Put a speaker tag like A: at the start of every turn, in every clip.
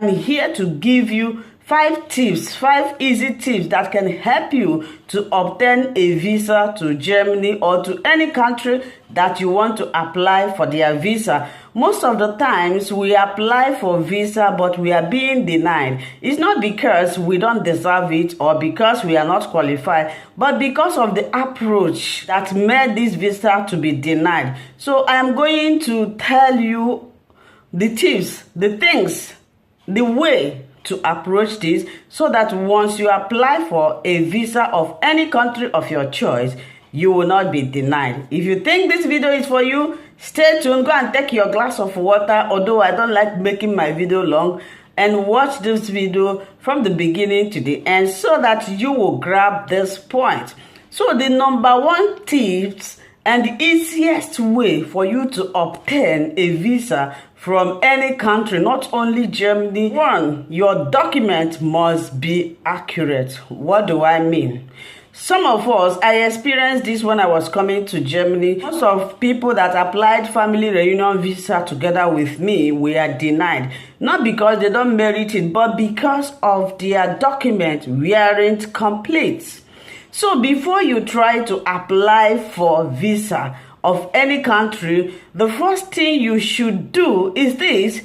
A: I'm here to give you 5 easy tips that can help you to obtain a visa to Germany or to any country that you want to apply for their visa. Most of the times we apply for visa but we are being denied. It's not because we don't deserve it or because we are not qualified, but because of the approach that made this visa to be denied. So I am going to tell you the tips, the things, the way to approach this so that once you apply for a visa of any country of your choice, you will not be denied. If you think this video is for you, stay tuned. Go and take your glass of water, although I don't like making my video long, and watch this video from the beginning to the end so that you will grab this point. So the number one tips and the easiest way for you to obtain a visa from any country, not only Germany. One, your document must be accurate. What do I mean? Some of us, I experienced this when I was coming to Germany. Most of people that applied family reunion visa together with me were denied. Not because they don't merit it, but because of their document weren't complete. So before you try to apply for visa of any country, the first thing you should do is this: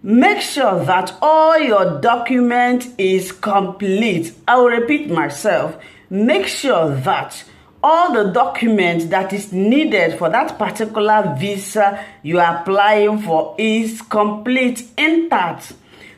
A: make sure that all your document is complete. I will repeat myself. Make sure that all the documents that is needed for that particular visa you are applying for is complete, intact.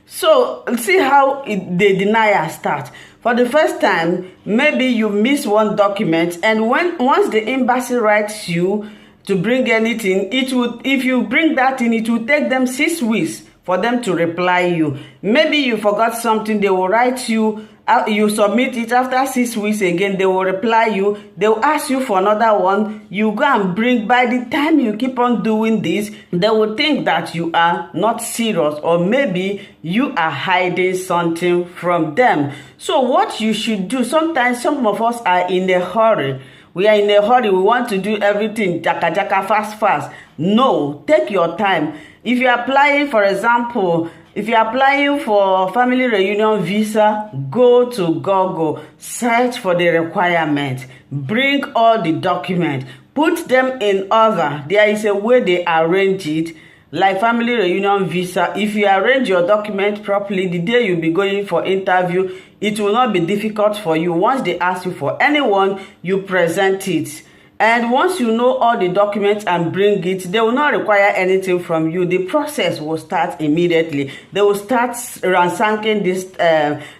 A: So see how the denial starts. For the first time, maybe you miss one document, and once the embassy writes you to bring anything, if you bring that in, it will take them 6 weeks for them to reply you. Maybe you forgot something, they will write you, you submit it, after 6 weeks again, they will reply you, they will ask you for another one, you go and bring. By the time you keep on doing this, they will think that you are not serious, or maybe you are hiding something from them. So what you should do, sometimes some of us are in a hurry. We are in a hurry, we want to do everything jaka jaka, fast. No, take your time. If you're applying, for example, if you're applying for family reunion visa, go to Google, search for the requirement, bring all the documents, put them in order. There is a way they arrange it. Like family reunion visa, if you arrange your document properly, the day you'll be going for interview, it will not be difficult for you. Once they ask you for anyone, you present it. And once you know all the documents and bring it, they will not require anything from you. The process will start immediately. They will start ransacking these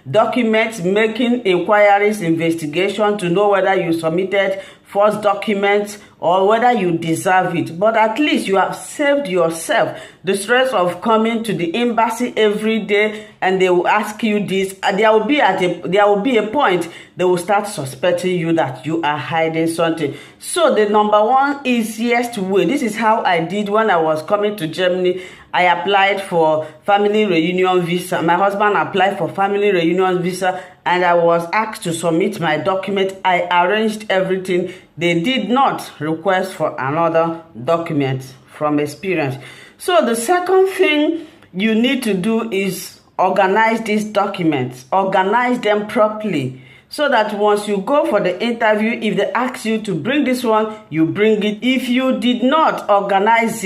A: documents, making inquiries, investigation to know whether you submitted false documents or whether you deserve it. But at least you have saved yourself the stress of coming to the embassy every day, and they will ask you this. There will be a point they will start suspecting you that you are hiding something. So the number one easiest way, this is how I did when I was coming to Germany. I applied for family reunion visa. My husband applied for family reunion visa, and I was asked to submit my document. I arranged everything. They did not request for another document from experience. So the second thing you need to do is organize these documents. Organize them properly, so that once you go for the interview, if they ask you to bring this one, you bring it. If you did not organize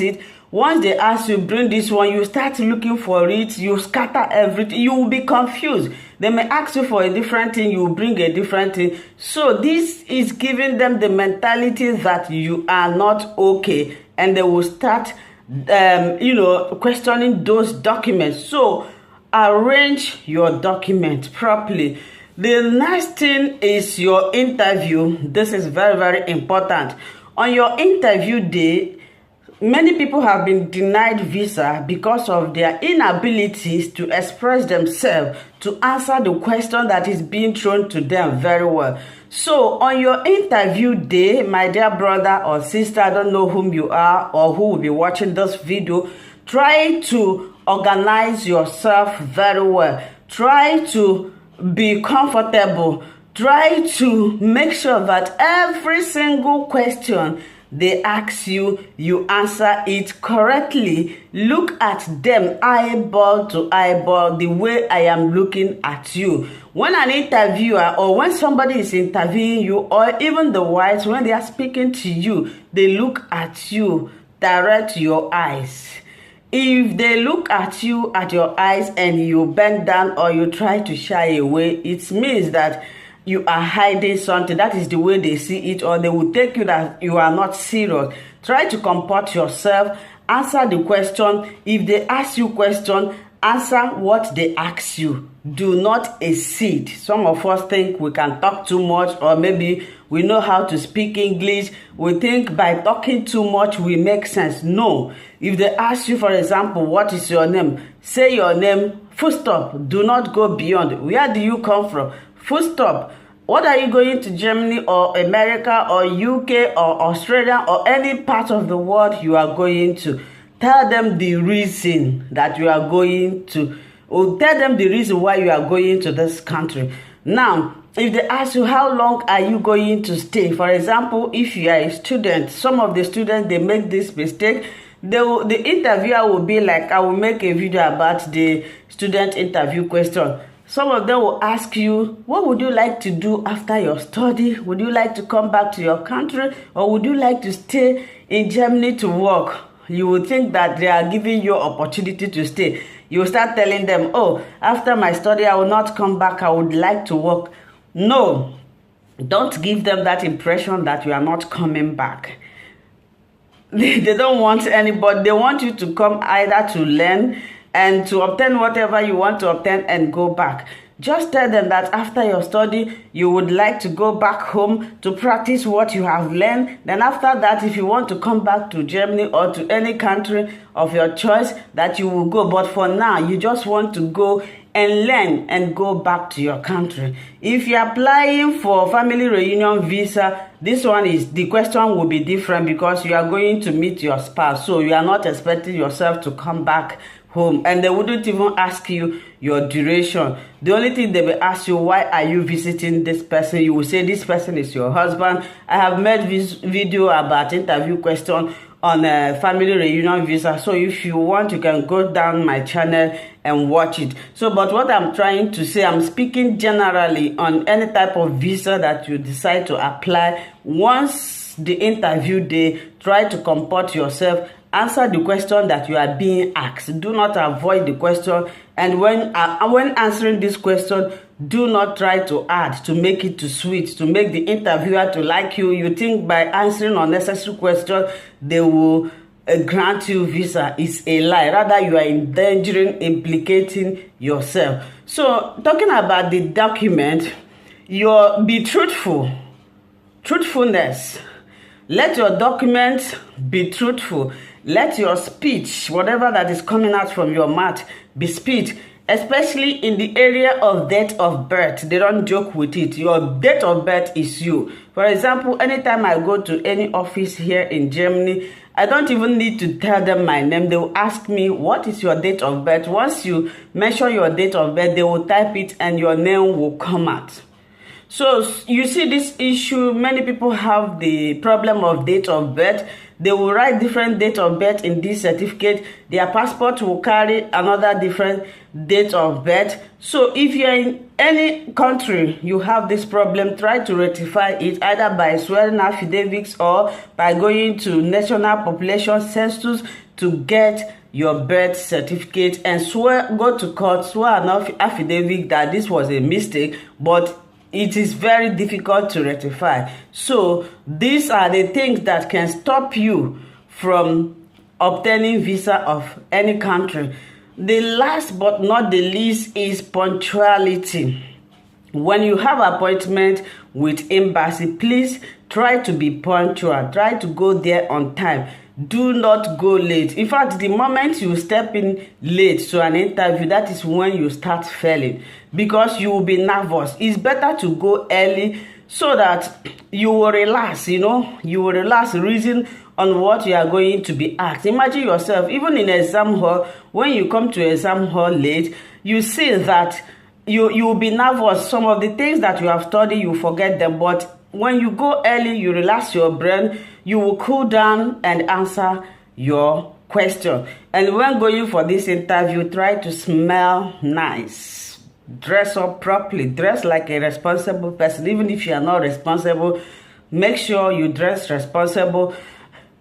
A: it, once they ask you bring this one, you start looking for it, you scatter everything, you will be confused. They may ask you for a different thing, you will bring a different thing. So this is giving them the mentality that you are not okay, and they will start questioning those documents. So arrange your document properly. The next thing is your interview. This is very, very important. On your interview day, many people have been denied visa because of their inabilities to express themselves, to answer the question that is being thrown to them very well. So on your interview day, my dear brother or sister, I don't know whom you are or who will be watching this video, try to organize yourself very well. Try to be comfortable. Try to make sure that every single question they ask you, you answer it correctly. Look at them eyeball to eyeball the way I am looking at you. When an interviewer or when somebody is interviewing you, or even the whites, when they are speaking to you, they look at you, direct your eyes. If they look at you at your eyes and you bend down or you try to shy away, it means that you are hiding something. That is the way they see it, or they will take you that you are not serious. Try to comport yourself, answer the question. If they ask you question, answer what they ask you. Do not accede. Some of us think we can talk too much, or maybe we know how to speak English. We think by talking too much we make sense. No. If they ask you, for example, what is your name? Say your name, full stop. Do not go beyond. Where do you come from? Full stop. What are you going to Germany or America or UK or Australia or any part of the world you are going to? Tell them the reason that you are going to, or tell them the reason why you are going to this country. Now, if they ask you how long are you going to stay, for example, if you are a student, some of the students, they make this mistake. The interviewer will be like, I will make a video about the student interview question. Some of them will ask you, what would you like to do after your study? Would you like to come back to your country, or would you like to stay in Germany to work? You would think that they are giving you opportunity to stay. You will start telling them, oh, after my study, I will not come back. I would like to work. No, don't give them that impression that you are not coming back. They don't want anybody. They want you to come either to learn and to obtain whatever you want to obtain and go back. Just tell them that after your study, you would like to go back home to practice what you have learned. Then after that, if you want to come back to Germany or to any country of your choice, that you will go. But for now, you just want to go and learn and go back to your country. If you're applying for family reunion visa, this one is, the question will be different because you are going to meet your spouse. So you are not expecting yourself to come back home, and they wouldn't even ask you your duration. The only thing they will ask you, why are you visiting this person? You will say this person is your husband. I have made this video about interview question on a family reunion visa, so if you want, you can go down my channel and watch it. So but what I'm trying to say, I'm speaking generally on any type of visa that you decide to apply. Once the interview day, try to comport yourself. Answer the question that you are being asked. Do not avoid the question. And when answering this question, do not try to add, to make it too sweet, to make the interviewer to like you. You think by answering unnecessary questions, they will grant you visa. It's a lie. Rather, you are endangering, implicating yourself. So, talking about the document, be truthful. Truthfulness. Let your document be truthful. Let your speech, whatever that is coming out from your mouth, be speech, especially in the area of date of birth. They don't joke with it. Your date of birth is you. For example, anytime I go to any office here in Germany, I don't even need to tell them my name. They will ask me, what is your date of birth? Once you mention your date of birth, they will type it and your name will come out. So you see this issue, many people have the problem of date of birth. They will write different date of birth in this certificate. Their passport will carry another different date of birth. So if you're in any country, you have this problem, try to rectify it either by swearing affidavits or by going to National Population Census to get your birth certificate and go to court, swear an affidavit that this was a mistake, but it is very difficult to rectify. So these are the things that can stop you from obtaining visa of any country. The last but not the least is punctuality. When you have appointment with embassy, please try to be punctual. Try to go there on time. Do not go late. In fact, the moment you step in late to an interview, that is when you start failing, because you will be nervous. It's better to go early so that you will relax, you will relax, reason on what you are going to be asked. Imagine yourself, even in exam hall, when you come to exam hall late, you see that you will be nervous. Some of the things that you have studied, you forget them, but when you go early, you relax your brain, you will cool down and answer your question. And when going for this interview, try to smell nice. Dress up properly. Dress like a responsible person. Even if you are not responsible, make sure you dress responsible.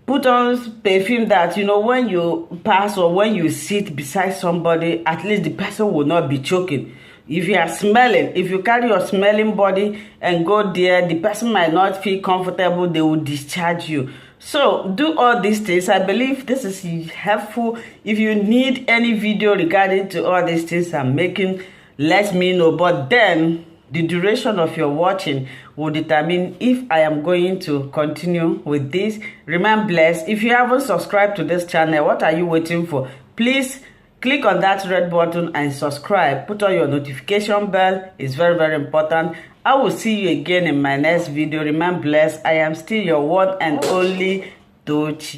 A: Put on perfume that, when you pass or when you sit beside somebody, at least the person will not be choking. If you are smelling, if you carry your smelling body and go there, the person might not feel comfortable, they will discharge you. So do all these things. I believe this is helpful. If you need any video regarding to all these things I'm making, let me know. But then the duration of your watching will determine if I am going to continue with this. Remain blessed. If you haven't subscribed to this channel, what are you waiting for? Please click on that red button and subscribe. Put on your notification bell. It's very, very important. I will see you again in my next video. Remain blessed. I am still your one and only Tochi.